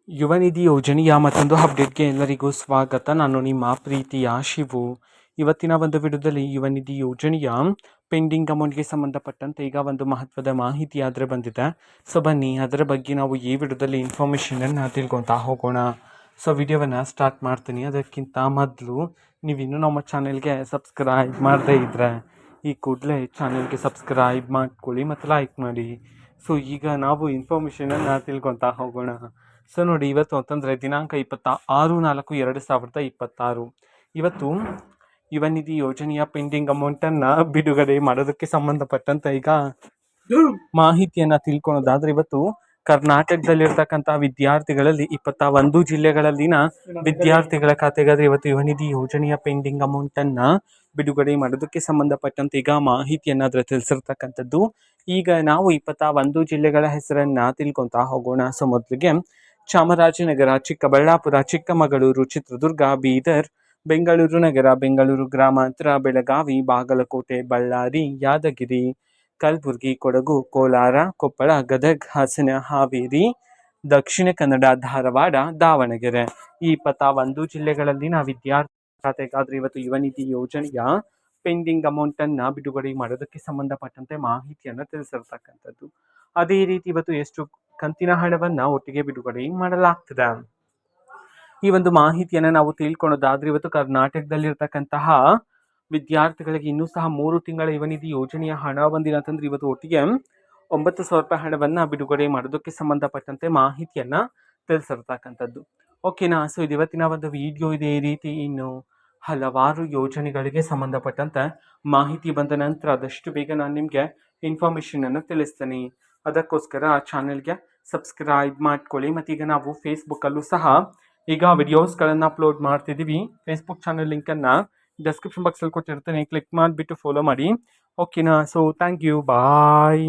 ಯುವ ನಿಧಿ ಯೋಜನೆಯ ಮತ್ತೊಂದು ಅಪ್ಡೇಟ್ಗೆ ಎಲ್ಲರಿಗೂ ಸ್ವಾಗತ. ನಾನು ನಿಮ್ಮ ಪ್ರೀತಿಯ ಶಿವು. ಇವತ್ತಿನ ಒಂದು ವಿಡಿಯೋದಲ್ಲಿ ಯುವ ನಿಧಿ ಯೋಜನೆಯ ಪೆಂಡಿಂಗ್ ಅಮೌಂಟ್ಗೆ ಸಂಬಂಧಪಟ್ಟಂತೆ ಈಗ ಒಂದು ಮಹತ್ವದ ಮಾಹಿತಿ ಆದರೆ ಬಂದಿದೆ. ಸೊ ಬನ್ನಿ ಅದರ ಬಗ್ಗೆ ನಾವು ಈ ವಿಡಿಯೋದಲ್ಲಿ ಇನ್ಫಾರ್ಮೇಷನನ್ನು ತಿಳ್ಕೊತಾ ಹೋಗೋಣ. ಸೊ ವಿಡಿಯೋವನ್ನು ಸ್ಟಾರ್ಟ್ ಮಾಡ್ತೀನಿ. ಅದಕ್ಕಿಂತ ಮೊದಲು ನೀವಿನ್ನೂ ನಮ್ಮ ಚಾನೆಲ್ಗೆ ಸಬ್ಸ್ಕ್ರೈಬ್ ಮಾಡದೇ ಇದ್ದರೆ ಈ ಕೂಡಲೇ ಚಾನೆಲ್ಗೆ ಸಬ್ಸ್ಕ್ರೈಬ್ ಮಾಡ್ಕೊಳ್ಳಿ ಮತ್ತು ಲೈಕ್ ಮಾಡಿ. ಸೊ ಈಗ ನಾವು ಇನ್ಫಾರ್ಮೇಷನನ್ನು ತಿಳ್ಕೊತಾ ಹೋಗೋಣ. ಸೊ ನೋಡಿ, ಇವತ್ತು ಅಂತಂದರೆ ದಿನಾಂಕ 26/4/2026 ಇವತ್ತು ಯುವ ನಿಧಿ ಯೋಜನೆಯ ಪೆಂಡಿಂಗ್ ಅಮೌಂಟನ್ನು ಬಿಡುಗಡೆ ಮಾಡೋದಕ್ಕೆ ಸಂಬಂಧಪಟ್ಟಂತೆ ಈಗ ಮಾಹಿತಿಯನ್ನು ತಿಳ್ಕೊಳೋದಾದ್ರೆ, ಇವತ್ತು ಕರ್ನಾಟಕದಲ್ಲಿರ್ತಕ್ಕಂಥ ವಿದ್ಯಾರ್ಥಿಗಳಲ್ಲಿ 21 ಜಿಲ್ಲೆಗಳಲ್ಲಿನ ವಿದ್ಯಾರ್ಥಿಗಳ ಖಾತೆಗಾದ್ರೆ ಇವತ್ತು ಯುವ ನಿಧಿ ಯೋಜನೆಯ ಪೆಂಡಿಂಗ್ ಅಮೌಂಟನ್ನು ಬಿಡುಗಡೆ ಮಾಡೋದಕ್ಕೆ ಸಂಬಂಧಪಟ್ಟಂತೆ ಈಗ ಮಾಹಿತಿಯನ್ನು ಅದರ ತಿಳಿಸಿರ್ತಕ್ಕಂಥದ್ದು. ಈಗ ನಾವು 21 ಜಿಲ್ಲೆಗಳ ಹೆಸರನ್ನು ತಿಳ್ಕೊತಾ ಹೋಗೋಣ. ಸೊ ಮೊದಲಿಗೆ ಚಾಮರಾಜನಗರ, ಚಿಕ್ಕಬಳ್ಳಾಪುರ, ಚಿಕ್ಕಮಗಳೂರು, ಚಿತ್ರದುರ್ಗ, ಬೀದರ್, ಬೆಂಗಳೂರು ನಗರ, ಬೆಂಗಳೂರು ಗ್ರಾಮಾಂತರ, ಬೆಳಗಾವಿ, ಬಾಗಲಕೋಟೆ, ಬಳ್ಳಾರಿ, ಯಾದಗಿರಿ, ಕಲಬುರಗಿ, ಕೊಡಗು, ಕೋಲಾರ, ಕೊಪ್ಪಳ, ಗದಗ, ಹಾಸನ, ಹಾವೇರಿ, ದಕ್ಷಿಣ ಕನ್ನಡ, ಧಾರವಾಡ, ದಾವಣಗೆರೆ ಈ 21 ಜಿಲ್ಲೆಗಳಲ್ಲಿನ ವಿದ್ಯಾರ್ಥಿ ಖಾತೆಗಾದ್ರೆ ಇವತ್ತು ಯುವ ನಿಧಿ ಯೋಜನೆಯ ಪೆಂಡಿಂಗ್ ಅಮೌಂಟನ್ನು ಬಿಡುಗಡೆ ಮಾಡೋದಕ್ಕೆ ಸಂಬಂಧಪಟ್ಟಂತೆ ಮಾಹಿತಿಯನ್ನು ತಿಳಿಸಿರ್ತಕ್ಕಂಥದ್ದು. ಅದೇ ರೀತಿ ಇವತ್ತು ಎಷ್ಟು ಕಂತಿನ ಹಣವನ್ನು ಒಟ್ಟಿಗೆ ಬಿಡುಗಡೆ ಮಾಡಲಾಗ್ತದೆ, ಈ ಒಂದು ಮಾಹಿತಿಯನ್ನು ನಾವು ತಿಳ್ಕೊಳ್ಳೋದಾದ್ರೆ, ಇವತ್ತು ಕರ್ನಾಟಕದಲ್ಲಿರ್ತಕ್ಕಂತಹ ವಿದ್ಯಾರ್ಥಿಗಳಿಗೆ ಇನ್ನೂ ಸಹ 3 ತಿಂಗಳ ಯುವ ನಿಧಿ ಯೋಜನೆಯ ಹಣ ಬಂದಿಲ್ಲ ಅಂತಂದ್ರೆ ಇವತ್ತು ಒಟ್ಟಿಗೆ 9,000 ರೂಪಾಯಿ ಹಣವನ್ನು ಬಿಡುಗಡೆ ಮಾಡೋದಕ್ಕೆ ಸಂಬಂಧಪಟ್ಟಂತೆ ಮಾಹಿತಿಯನ್ನು ತಿಳಿಸಿರ್ತಕ್ಕಂಥದ್ದು. ಓಕೆನಾ? ಸೊ ಇದು ಇವತ್ತಿನ ಒಂದು ವಿಡಿಯೋ ಇದೆ. ಈ ರೀತಿ ಇನ್ನು ಹಲವಾರು ಯೋಜನೆಗಳಿಗೆ ಸಂಬಂಧಪಟ್ಟಂತೆ ಮಾಹಿತಿ ಬಂದ ನಂತರ ಆದಷ್ಟು ಬೇಗ ನಾನು ನಿಮಗೆ ಇನ್ಫಾರ್ಮೇಷನನ್ನು ತಿಳಿಸ್ತೇನೆ. ಅದಕ್ಕೋಸ್ಕರ ಆ ಚಾನೆಲ್ಗೆ ಸಬ್ಸ್ಕ್ರೈಬ್ ಮಾಡ್ಕೊಳ್ಳಿ. ಮತ್ತು ಈಗ ನಾವು ಫೇಸ್ಬುಕ್ಕಲ್ಲೂ ಸಹ ಈಗ ವಿಡಿಯೋಸ್ಗಳನ್ನು ಅಪ್ಲೋಡ್ ಮಾಡ್ತಿದ್ದೀವಿ. ಫೇಸ್ಬುಕ್ ಚಾನಲ್ ಲಿಂಕನ್ನು ಡಿಸ್ಕ್ರಿಪ್ಷನ್ ಬಾಕ್ಸಲ್ಲಿ ಕೊಟ್ಟಿರ್ತೇನೆ, ಕ್ಲಿಕ್ ಮಾಡಿಬಿಟ್ಟು ಫಾಲೋ ಮಾಡಿ. ಓಕೆನಾ? So thank you, bye.